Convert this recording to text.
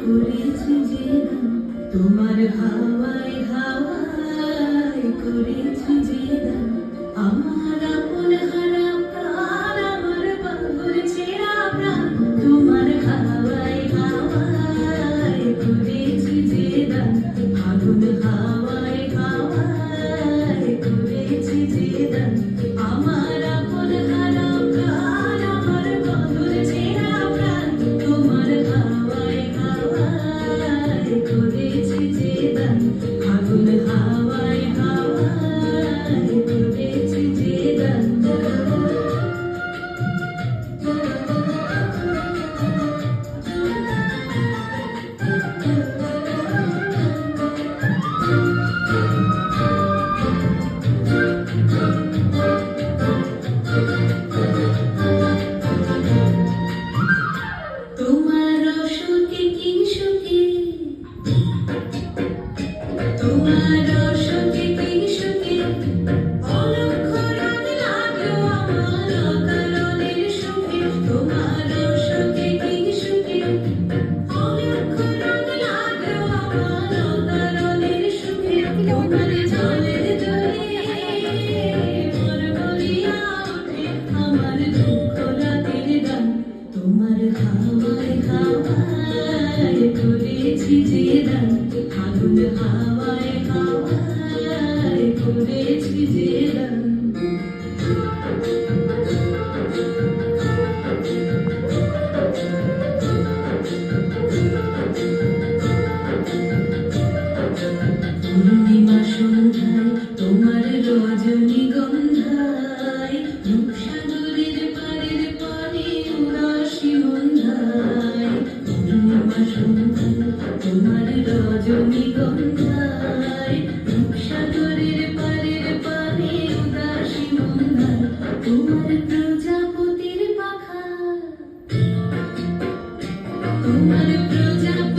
করেছি যে দান তোমার হাওয়ায় হাওয়ায় করেছি যে দান আমার আপন হারা প্রাণ আমার বাহুর ছেঁড়া প্রাণ তোমার হাওয়ায় হাওয়ায় করেছি যে দান আগুন হাওয়ায় হাওয়ায় করেছি যে দান আমার আপন হারা প্রাণ আমার বাহুর ছেঁড়া প্রাণ তোমার হাওয়ায় হাওয়ায় করেছি যে দান আগুন হাওয়ায় হাওয়ায় করেছি যে দান তোমার সুখে কি সুখে তোমার সুখে কি সুখে অলক্ষ রাত লাগলো আমার অকারণের সুখে তোমার সুখে কি সুখে অলক্ষ রাত লাগলো আমার অকারণের সুখে তোমার জলের জলে মোর বলিয়া ওঠে আমার দুঃখ রাতের গান তোমার হাওয়ায় হাওয়ায় করেছি যে দান আগুন হাওয়ায় হাওয়ায় করেছি যে দান পূর্ণিমা সন্ধ্যায় তোমার রজনীগন্ধায় রূপসাগরের পাড়ের পাড়ে উদাসী সন্ধ্যায় পূর্ণিমা সন্ধ্যায় তোমার রজনীগন্ধায় রূপসাগরের পাড়ের পাড়ে উদাসী সন্ধ্যায় তোমার প্রজাপতির পাখা তোমার প্রজাপতি